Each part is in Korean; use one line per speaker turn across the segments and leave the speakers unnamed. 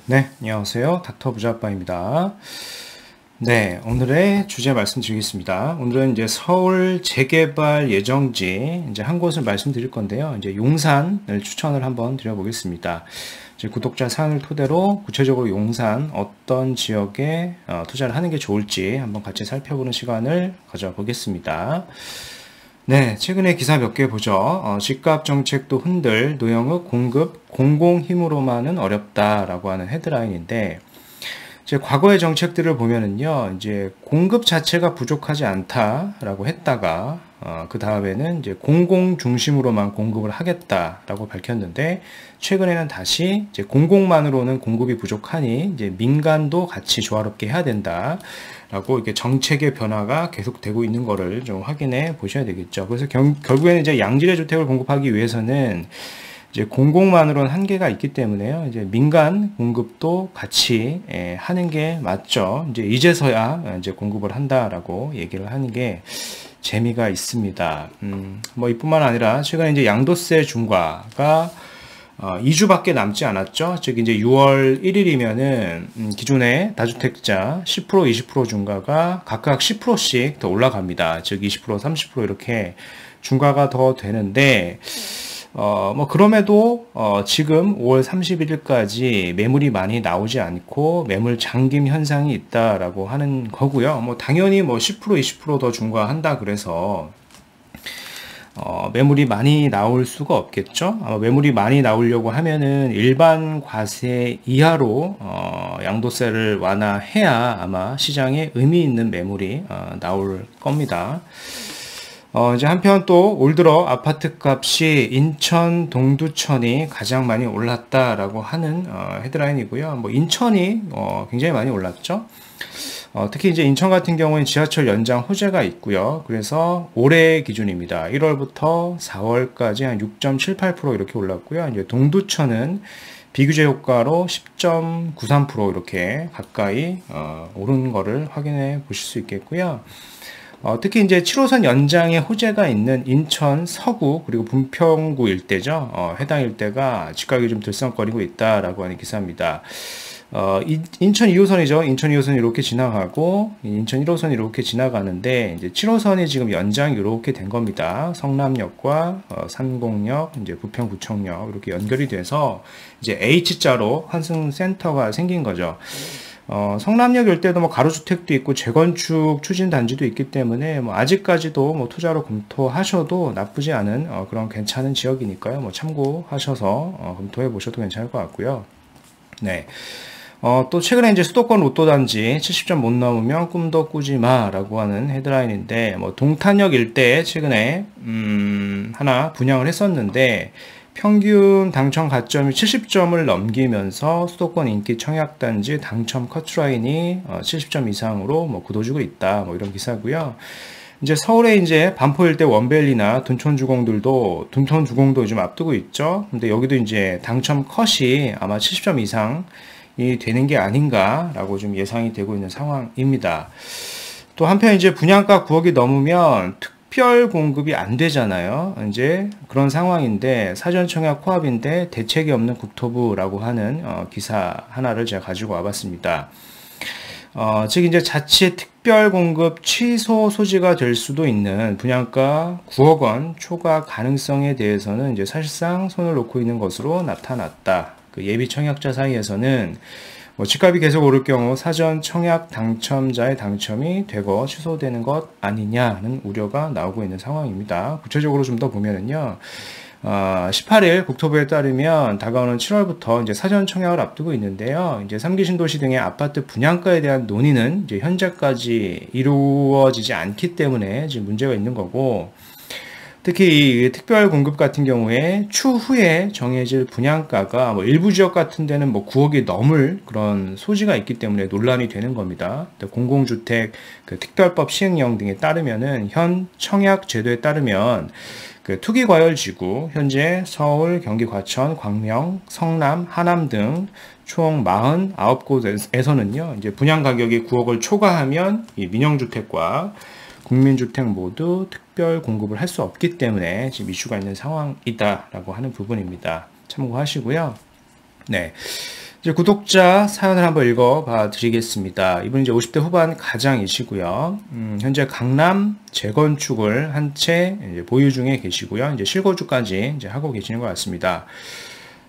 네, 안녕하세요. 닥터 부자아빠입니다. 네, 오늘의 주제 말씀드리겠습니다. 오늘은 이제 서울 재개발 예정지 이제 한 곳을 말씀드릴 건데요. 이제 용산을 추천을 한번 드려보겠습니다. 이제 구독자 사연을 토대로 구체적으로 용산 어떤 지역에 투자를 하는 게 좋을지 한번 같이 살펴보는 시간을 가져보겠습니다. 네, 최근에 기사 몇 개 보죠. 집값 정책도 흔들 노영욱 공급 공공 힘으로만은 어렵다라고 하는 헤드라인인데, 이제 과거의 정책들을 보면은요, 이제 공급 자체가 부족하지 않다라고 했다가, 그 다음에는 이제 공공 중심으로만 공급을 하겠다라고 밝혔는데, 최근에는 다시 이제 공공만으로는 공급이 부족하니 이제 민간도 같이 조화롭게 해야 된다라고 이렇게 정책의 변화가 계속되고 있는 거를 좀 확인해 보셔야 되겠죠. 그래서 결국에는 이제 양질의 주택을 공급하기 위해서는 이제 공공만으로는 한계가 있기 때문에요. 이제 민간 공급도 같이 하는 게 맞죠. 이제서야 이제 공급을 한다라고 얘기를 하는 게 재미가 있습니다. 뭐 이뿐만 아니라 최근에 이제 양도세 중과가 2주밖에 남지 않았죠. 즉 이제 6월 1일이면은 기존의 다주택자 10% 20% 중과가 각각 10%씩 더 올라갑니다. 즉 20% 30% 이렇게 중과가 더 되는데 뭐 그럼에도 지금 5월 31일까지 매물이 많이 나오지 않고 매물 잠김 현상이 있다라고 하는 거고요. 뭐 당연히 뭐 10% 20%더 중과한다 그래서 매물이 많이 나올 수가 없겠죠. 매물이 많이 나오려고 하면은 일반 과세 이하로 양도세를 완화해야 아마 시장에 의미 있는 매물이 나올 겁니다. 이제 한편 또 올 들어 아파트 값이 인천 동두천이 가장 많이 올랐다라고 하는 헤드라인이고요. 뭐 인천이 굉장히 많이 올랐죠. 특히 이제 인천 같은 경우는 지하철 연장 호재가 있고요. 그래서 올해 기준입니다. 1월부터 4월까지 한 6.78% 이렇게 올랐고요. 이제 동두천은 비규제 효과로 10.93% 이렇게 가까이 오른 거를 확인해 보실 수 있겠고요. 특히 이제 7호선 연장에 호재가 있는 인천 서구 그리고 분평구 일대죠. 해당 일대가 집값이 좀 들썩거리고 있다라고 하는 기사입니다. 인천 2호선이죠. 인천 2호선이 이렇게 지나가고 인천 1호선이 이렇게 지나가는데 이제 7호선이 지금 연장이 이렇게 된 겁니다. 성남역과 산곡역, 이제 부평구청역 이렇게 연결이 돼서 이제 H자로 환승센터가 생긴 거죠. 성남역 일대도 뭐 가로주택도 있고 재건축 추진 단지도 있기 때문에 뭐 아직까지도 뭐 투자로 검토하셔도 나쁘지 않은 그런 괜찮은 지역이니까요. 뭐 참고하셔서 검토해 보셔도 괜찮을 것 같고요. 네. 또 최근에 이제 수도권 로또 단지 70점 못 넘으면 꿈도 꾸지 마라고 하는 헤드라인인데 뭐 동탄역 일대에 최근에 하나 분양을 했었는데 평균 당첨 가점이 70점을 넘기면서 수도권 인기 청약단지 당첨 커트라인이 70점 이상으로 뭐 굳어지고 있다. 뭐 이런 기사고요. 이제 서울에 이제 반포 일대 원벨리나 둔촌주공도 요즘 앞두고 있죠. 근데 여기도 이제 당첨 컷이 아마 70점 이상이 되는 게 아닌가라고 좀 예상이 되고 있는 상황입니다. 또 한편 이제 분양가 9억이 넘으면 특별 공급이 안 되잖아요. 이제 그런 상황인데 사전 청약 코앞인데 대책이 없는 국토부라고 하는 기사 하나를 제가 가지고 와봤습니다. 즉 이제 자칫 특별 공급 취소 소지가 될 수도 있는 분양가 9억 원 초과 가능성에 대해서는 이제 사실상 손을 놓고 있는 것으로 나타났다. 그 예비 청약자 사이에서는 뭐 집값이 계속 오를 경우 사전 청약 당첨자의 당첨이 되고 취소되는 것 아니냐는 우려가 나오고 있는 상황입니다. 구체적으로 좀 더 보면은요. 18일 국토부에 따르면 다가오는 7월부터 이제 사전 청약을 앞두고 있는데요. 이제 3기 신도시 등의 아파트 분양가에 대한 논의는 이제 현재까지 이루어지지 않기 때문에 지금 문제가 있는 거고, 특히 이 특별 공급 같은 경우에 추후에 정해질 분양가가 뭐 일부 지역 같은 데는 뭐 9억이 넘을 그런 소지가 있기 때문에 논란이 되는 겁니다. 공공주택 그 특별법 시행령 등에 따르면은 현 청약 제도에 따르면 그 투기과열지구 현재 서울, 경기, 과천, 광명, 성남, 하남 등 총 49곳에서는요 이제 분양 가격이 9억을 초과하면 이 민영주택과 국민주택 모두 특별 공급을 할 수 없기 때문에 지금 이슈가 있는 상황이다라고 하는 부분입니다. 참고하시고요. 네. 이제 구독자 사연을 한번 읽어봐 드리겠습니다. 이분 이제 50대 후반 가장이시고요. 현재 강남 재건축을 한 채 보유 중에 계시고요. 이제 실거주까지 이제 하고 계시는 것 같습니다.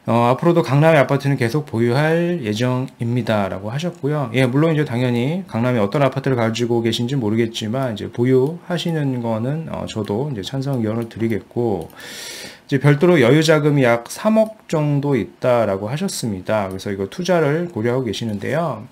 앞으로도 강남의 아파트는 계속 보유할 예정입니다. 라고 하셨고요. 예, 물론 이제 당연히 강남에 어떤 아파트를 가지고 계신지 모르겠지만, 이제 보유하시는 거는, 저도 이제 찬성 의견을 드리겠고, 이제 별도로 여유 자금이 약 3억 정도 있다라고 하셨습니다. 그래서 이거 투자를 고려하고 계시는데요.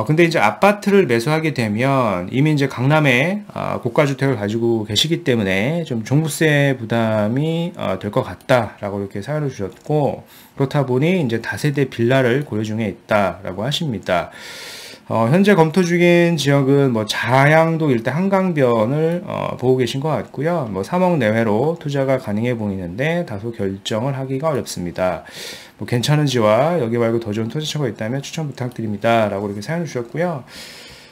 근데 이제 아파트를 매수하게 되면 이미 이제 강남에 고가주택을 가지고 계시기 때문에 좀 종부세 부담이 될 것 같다라고 이렇게 사연을 주셨고, 그렇다 보니 이제 다세대 빌라를 고려 중에 있다라고 하십니다. 현재 검토 중인 지역은 뭐 자양동 일대 한강변을 보고 계신 것 같고요. 뭐 3억 내외로 투자가 가능해 보이는데 다소 결정을 하기가 어렵습니다. 뭐 괜찮은지와 여기 말고 더 좋은 투자처가 있다면 추천 부탁드립니다. 라고 이렇게 사연을 주셨고요.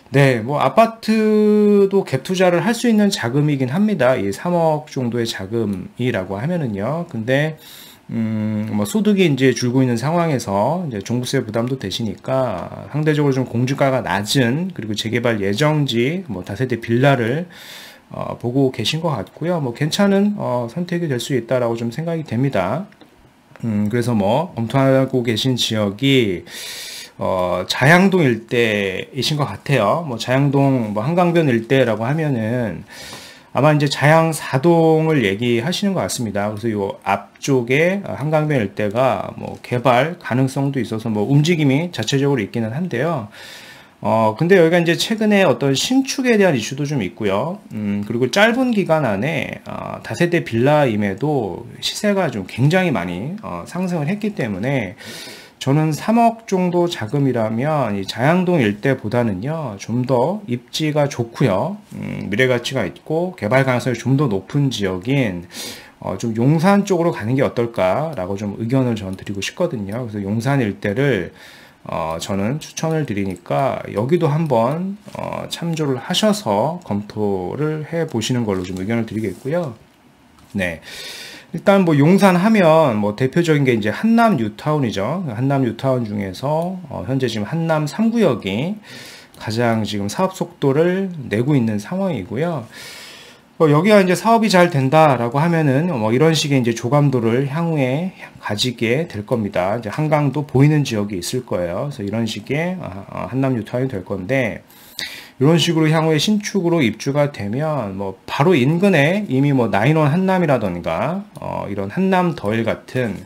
네, 뭐 아파트도 갭 투자를 할 수 있는 자금이긴 합니다. 이 3억 정도의 자금이라고 하면은요. 근데 뭐 소득이 이제 줄고 있는 상황에서 이제 종부세 부담도 되시니까 상대적으로 좀 공주가가 낮은, 그리고 재개발 예정지 뭐 다세대 빌라를 보고 계신 것 같고요. 뭐 괜찮은 선택이 될 수 있다라고 좀 생각이 됩니다. 그래서 뭐 검토하고 계신 지역이 자양동 일대이신 것 같아요. 뭐 자양동 뭐 한강변 일대라고 하면은 아마 이제 자양 4동을 얘기하시는 것 같습니다. 그래서 이 앞쪽에 한강변 일대가 뭐 개발 가능성도 있어서 뭐 움직임이 자체적으로 있기는 한데요. 근데 여기가 이제 최근에 어떤 신축에 대한 이슈도 좀 있고요. 그리고 짧은 기간 안에 다세대 빌라임에도 시세가 좀 굉장히 많이 상승을 했기 때문에 저는 3억 정도 자금이라면 이 자양동 일대보다는요, 좀 더 입지가 좋고요, 미래 가치가 있고 개발 가능성이 좀 더 높은 지역인 좀 용산 쪽으로 가는 게 어떨까라고 좀 의견을 전 드리고 싶거든요. 그래서 용산 일대를 저는 추천을 드리니까 여기도 한번 참조를 하셔서 검토를 해 보시는 걸로 좀 의견을 드리겠고요. 네. 일단 뭐 용산 하면 뭐 대표적인 게 이제 한남 뉴타운이죠. 한남 뉴타운 중에서 현재 지금 한남 3구역이 가장 지금 사업 속도를 내고 있는 상황이고요. 여기가 이제 사업이 잘 된다라고 하면은 뭐 이런 식의 이제 조감도를 향후에 가지게 될 겁니다. 이제 한강도 보이는 지역이 있을 거예요. 그래서 이런 식의 한남 뉴타운이 될 건데, 이런 식으로 향후에 신축으로 입주가 되면 뭐 바로 인근에 이미 뭐 나인원 한남이라던가 이런 한남 더일 같은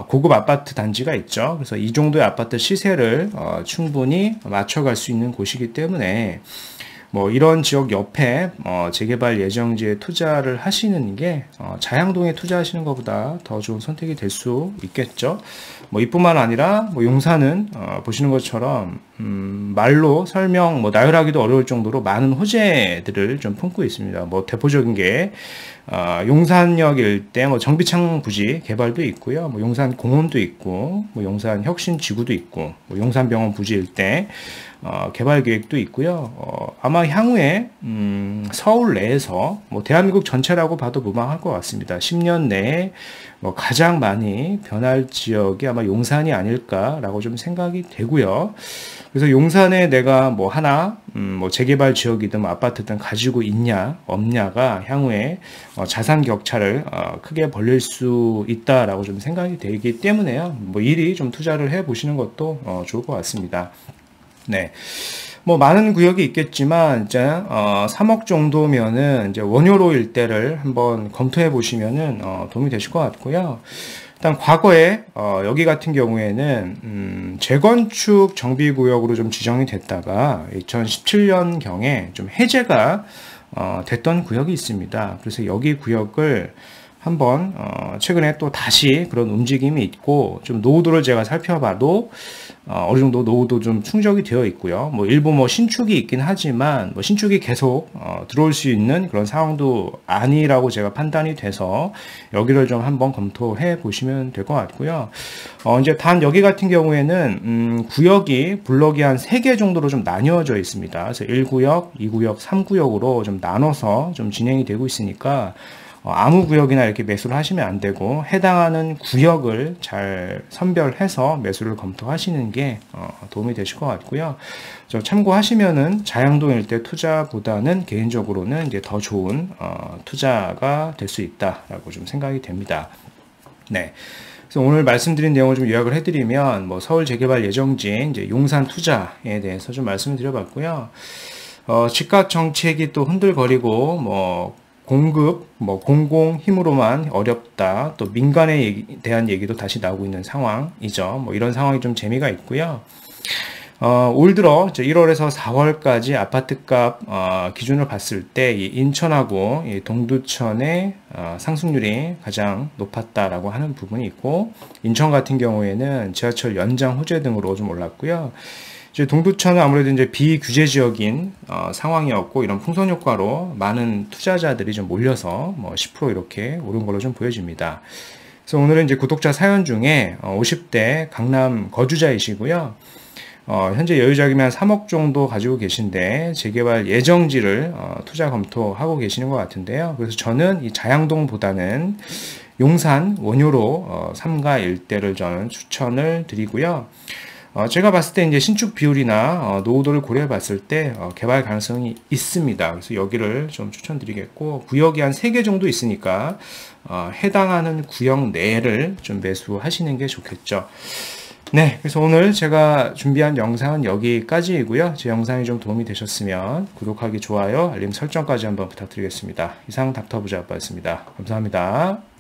고급 아파트 단지가 있죠. 그래서 이 정도의 아파트 시세를 충분히 맞춰갈 수 있는 곳이기 때문에 뭐 이런 지역 옆에 재개발 예정지에 투자를 하시는 게 자양동에 투자하시는 것보다 더 좋은 선택이 될 수 있겠죠. 뭐 이뿐만 아니라 뭐 용산은 보시는 것처럼 말로 설명 뭐 나열하기도 어려울 정도로 많은 호재들을 좀 품고 있습니다. 뭐 대표적인 게 용산역 일대 뭐 정비창 부지 개발도 있고요. 뭐 용산 공원도 있고, 뭐 용산 혁신 지구도 있고, 뭐 용산병원 부지 일대 개발 계획도 있고요. 아마 향후에 서울 내에서 뭐 대한민국 전체라고 봐도 무방할 것 같습니다. 10년 내에 뭐 가장 많이 변할 지역이 아마 용산이 아닐까라고 좀 생각이 되고요. 그래서 용산에 내가 뭐 하나 뭐 재개발 지역이든 뭐 아파트든 가지고 있냐 없냐가 향후에 자산 격차를 크게 벌릴 수 있다라고 좀 생각이 되기 때문에요. 뭐 일이 좀 투자를 해 보시는 것도 좋을 것 같습니다. 네. 뭐 많은 구역이 있겠지만 이제 3억 정도면은 이제 원효로 일대를 한번 검토해 보시면은 도움이 되실 것 같고요. 일단 과거에 여기 같은 경우에는 재건축 정비구역으로 좀 지정이 됐다가 2017년 경에 좀 해제가 됐던 구역이 있습니다. 그래서 여기 구역을 한번 최근에 또 다시 그런 움직임이 있고, 좀 노후도를 제가 살펴봐도 어느 정도 노후도 좀 충족이 되어 있고요. 뭐 일부 뭐 신축이 있긴 하지만 뭐 신축이 계속 들어올 수 있는 그런 상황도 아니라고 제가 판단이 돼서 여기를 좀 한번 검토해 보시면 될 것 같고요. 이제 단 여기 같은 경우에는 구역이 블럭이 한 3개 정도로 좀 나뉘어져 있습니다. 그래서 1구역, 2구역, 3구역으로 좀 나눠서 좀 진행이 되고 있으니까 아무 구역이나 이렇게 매수를 하시면 안 되고 해당하는 구역을 잘 선별해서 매수를 검토하시는 게 도움이 되실 것 같고요. 참고하시면은 자양동 일대 투자보다는 개인적으로는 이제 더 좋은 투자가 될 수 있다라고 좀 생각이 됩니다. 네. 그래서 오늘 말씀드린 내용을 좀 요약을 해드리면 뭐 서울 재개발 예정지인 이제 용산 투자에 대해서 좀 말씀을 드려봤고요. 집값 정책이 또 흔들거리고 뭐 공급, 뭐 공공 힘으로만 어렵다. 또 민간에 대한 얘기도 다시 나오고 있는 상황이죠. 뭐 이런 상황이 좀 재미가 있고요. 올 들어 1월에서 4월까지 아파트값 기준으로 봤을 때 이 인천하고 이 동두천의 상승률이 가장 높았다라고 하는 부분이 있고, 인천 같은 경우에는 지하철 연장 호재 등으로 좀 올랐고요. 이제 동두천은 아무래도 이제 비규제 지역인 상황이었고, 이런 풍선 효과로 많은 투자자들이 좀 몰려서 뭐 10% 이렇게 오른 걸로 좀 보여집니다. 그래서 오늘은 이제 구독자 사연 중에 50대 강남 거주자이시고요. 현재 여유자금이 한 3억 정도 가지고 계신데 재개발 예정지를 투자 검토하고 계시는 것 같은데요. 그래서 저는 이 자양동보다는 용산 원효로 3가 일대를 저는 추천을 드리고요. 제가 봤을 때 이제 신축 비율이나 노후도를 고려해 봤을 때 개발 가능성이 있습니다. 그래서 여기를 좀 추천드리겠고, 구역이 한 3개 정도 있으니까 해당하는 구역 내를 좀 매수하시는 게 좋겠죠. 네, 그래서 오늘 제가 준비한 영상은 여기까지이고요. 제 영상이 좀 도움이 되셨으면 구독하기, 좋아요, 알림 설정까지 한번 부탁드리겠습니다. 이상 닥터부자 아빠였습니다. 감사합니다.